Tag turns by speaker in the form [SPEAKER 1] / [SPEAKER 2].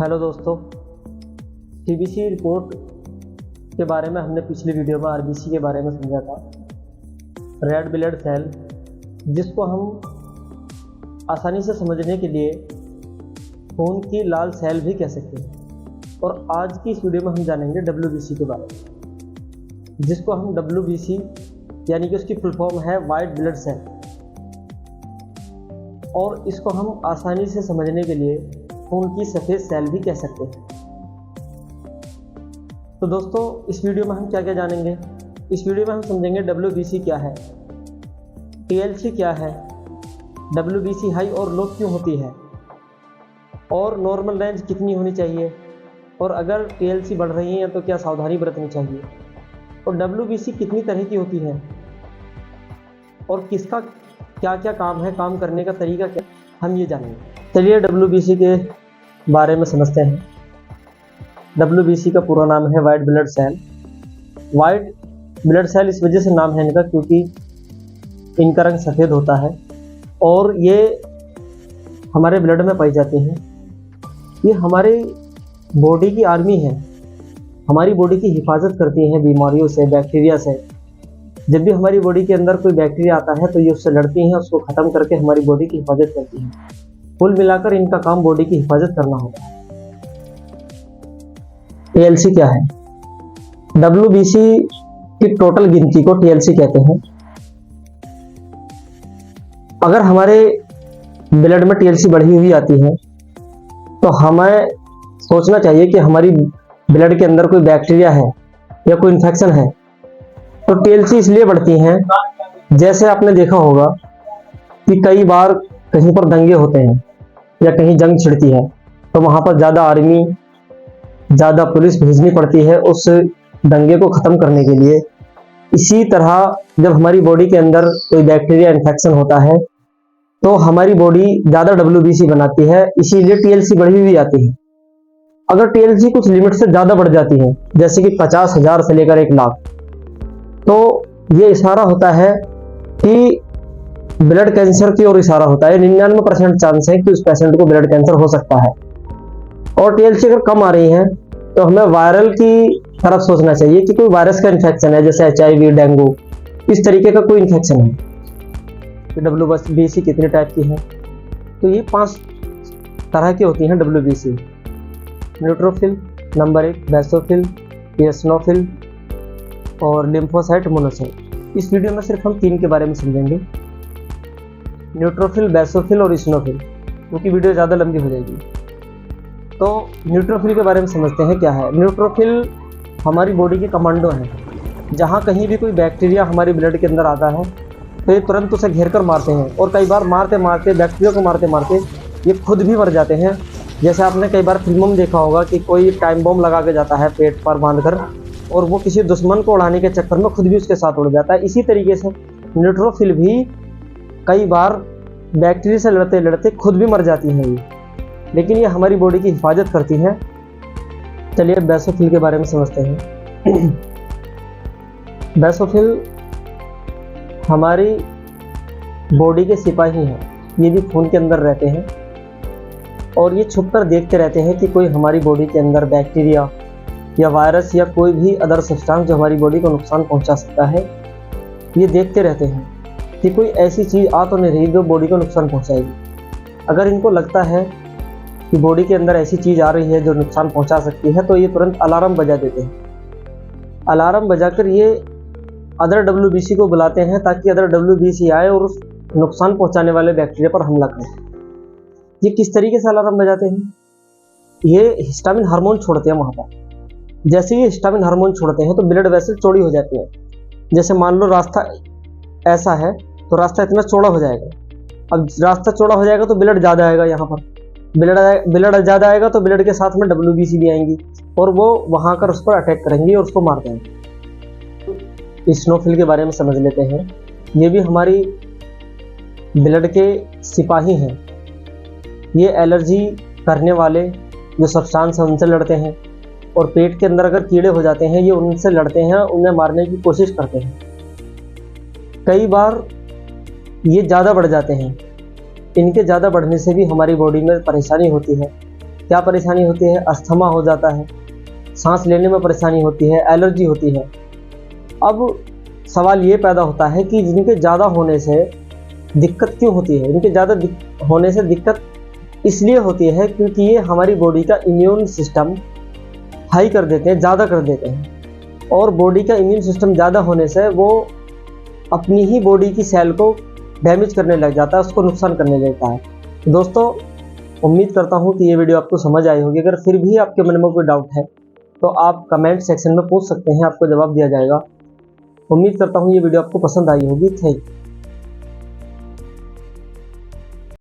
[SPEAKER 1] Hello दोस्तों, TBC report के बारे में हमने पिछली वीडियो में आरबीसी के बारे में समझा था। रेड ब्लड सेल, जिसको हम आसानी से समझने के लिए खून की लाल सेल भी कह सकते हैं। और आज की इस वीडियो में हम जानेंगे डब्ल्यूबीसी के बारे में, जिसको हम डब्ल्यूबीसी यानी कि उसकी फुल फॉर्म है वाइट ब्लड सेल, और इसको हम आसानी से समझने के लिए खून की सफ़ेद सेल भी कह सकते हैं। तो दोस्तों, इस वीडियो में हम क्या क्या जानेंगे। इस वीडियो में हम समझेंगे डब्ल्यूबीसी क्या है, टीएलसी क्या है, डब्ल्यूबीसी हाई और लो क्यों होती है, और नॉर्मल रेंज कितनी होनी चाहिए, और अगर टीएलसी बढ़ रही है तो क्या सावधानी बरतनी चाहिए, और डब्ल्यूबीसी कितनी तरह की होती है, और किसका क्या क्या काम है, काम करने का तरीका क्या, हम ये जानेंगे। चलिए डब्ल्यूबीसी के बारे में समझते हैं। डब्ल्यूबीसी का पूरा नाम है white blood cell. White blood cell इस वजह से नाम है इनका क्योंकि इनका रंग सफ़ेद होता है और ये हमारे ब्लड में पाई जाते हैं। ये हमारे बॉडी की आर्मी है, हमारी बॉडी की हिफाजत करती हैं बीमारियों से, बैक्टीरिया से। जब भी हमारी बॉडी के अंदर कोई बैक्टीरिया आता है तो ये उससे लड़ती हैं, उसको ख़त्म करके हमारी बॉडी की हिफाजत करती हैं। कुल मिलाकर इनका काम बॉडी की हिफाजत करना होता है। टीएलसी क्या है? डब्ल्यूबीसी की टोटल गिनती को टीएलसी कहते हैं। अगर हमारे ब्लड में टीएलसी बढ़ी हुई आती है तो हमें सोचना चाहिए कि हमारी ब्लड के अंदर कोई बैक्टीरिया है या कोई इन्फेक्शन है। तो टीएलसी इसलिए बढ़ती हैं, जैसे आपने देखा होगा कि कई बार कहीं पर दंगे होते हैं या कहीं जंग छिड़ती है तो वहाँ पर ज़्यादा आर्मी, ज़्यादा पुलिस भेजनी पड़ती है उस दंगे को ख़त्म करने के लिए। इसी तरह जब हमारी बॉडी के अंदर कोई बैक्टीरिया इन्फेक्शन होता है तो हमारी बॉडी ज़्यादा डब्ल्यूबीसी बनाती है, इसीलिए टीएलसी बढ़ी हुई आती है। अगर टीएलसी कुछ लिमिट से ज़्यादा बढ़ जाती है, जैसे कि 50,000 से लेकर 1 लाख, तो ये इशारा होता है कि ब्लड कैंसर की ओर इशारा होता है। 99% चांस है कि उस पेशेंट को ब्लड कैंसर हो सकता है। और टीएलसी अगर कम आ रही है तो हमें वायरल की तरफ सोचना चाहिए कि कोई वायरस का इन्फेक्शन है, जैसे HIV, डेंगू, इस तरीके का कोई इन्फेक्शन है। तो डब्ल्यूबीसी कितने टाइप की है? तो ये 5 तरह की होती हैं WBC. Neutrophil, number 1, basophil, eosinophil और लिम्फोसाइट, मोनोसाइट। इस वीडियो में सिर्फ हम 3 के बारे में समझेंगे, न्यूट्रोफिल, बेसोफिल और एसिनोफिल, क्योंकि वीडियो ज़्यादा लंबी हो जाएगी। तो न्यूट्रोफिल के बारे में समझते हैं क्या है। न्यूट्रोफिल हमारी बॉडी के कमांडो हैं। जहाँ कहीं भी कोई बैक्टीरिया हमारी ब्लड के अंदर आता है तो ये तुरंत उसे घेर कर मारते हैं, और कई बार मारते मारते, बैक्टीरिया को मारते मारते ये खुद भी मर जाते हैं। जैसे आपने कई बार फिल्मों में देखा होगा कि कोई टाइम बम लगा के जाता है पेट पर बांधकर, और वो किसी दुश्मन को उड़ाने के चक्कर में खुद भी उसके साथ उड़ जाता है। इसी तरीके से न्यूट्रोफिल भी कई बार बैक्टीरिया से लड़ते लड़ते खुद भी मर जाती हैं ये, लेकिन ये हमारी बॉडी की हिफाजत करती हैं। चलिए बेसोफिल के बारे में समझते हैं। बेसोफिल हमारी बॉडी के सिपाही हैं। ये भी खून के अंदर रहते हैं और ये छुप कर देखते रहते हैं कि कोई हमारी बॉडी के अंदर बैक्टीरिया या वायरस या कोई भी अदर सब्सटेंस जो हमारी बॉडी को नुकसान पहुंचा सकता है, ये देखते रहते हैं कि कोई ऐसी चीज़ आ तो नहीं रही जो बॉडी को नुकसान पहुंचाएगी। अगर इनको लगता है कि बॉडी के अंदर ऐसी चीज़ आ रही है जो नुकसान पहुंचा सकती है तो ये तुरंत अलार्म बजा देते हैं। अलार्म बजाकर ये अदर डब्ल्यूबीसी को बुलाते हैं ताकि अदर डब्ल्यूबीसी आए और उस नुकसान पहुंचाने वाले बैक्टीरिया पर हमला करें। ये किस तरीके से अलार्म बजाते हैं? ये हिस्टामिन हार्मोन छोड़ते हैं वहाँ पर। जैसे ही हिस्टामिन हार्मोन छोड़ते हैं तो ब्लड वेसल चौड़ी हो जाती है। जैसे मान लो रास्ता ऐसा है तो रास्ता इतना चौड़ा हो जाएगा। अब रास्ता चौड़ा हो जाएगा तो ब्लड ज़्यादा आएगा, यहाँ पर ब्लड ज़्यादा आएगा तो ब्लड के साथ में डब्ल्यूबीसी भी आएंगी और वो वहाँ कर उस पर अटैक करेंगी और उसको मार देंगे। एसिनोफिल के बारे में समझ लेते हैं। ये भी हमारी ब्लड के सिपाही हैं। ये एलर्जी करने वाले जो सब्सटेंस हैं उनसे लड़ते हैं, और पेट के अंदर अगर कीड़े हो जाते हैं ये उनसे लड़ते हैं, उन्हें मारने की कोशिश करते हैं। कई बार ये ज़्यादा बढ़ जाते हैं। इनके ज़्यादा बढ़ने से भी हमारी बॉडी में परेशानी होती है। क्या परेशानी होती है? अस्थमा हो जाता है, सांस लेने में परेशानी होती है, एलर्जी होती है। अब सवाल ये पैदा होता है कि जिनके ज़्यादा होने से दिक्कत क्यों होती है? इनके ज़्यादा होने से दिक्कत इसलिए होती है क्योंकि ये हमारी बॉडी का इम्यून सिस्टम हाई कर देते हैं, ज़्यादा कर देते हैं। और बॉडी का इम्यून सिस्टम ज़्यादा होने से वो अपनी ही बॉडी की सेल को डैमेज करने लग जाता है, उसको नुकसान करने लगता है। दोस्तों, उम्मीद करता हूँ कि ये वीडियो आपको समझ आई होगी। अगर फिर भी आपके मन में कोई डाउट है तो आप कमेंट सेक्शन में पूछ सकते हैं, आपको जवाब दिया जाएगा। उम्मीद करता हूँ ये वीडियो आपको पसंद आई होगी। Thank you.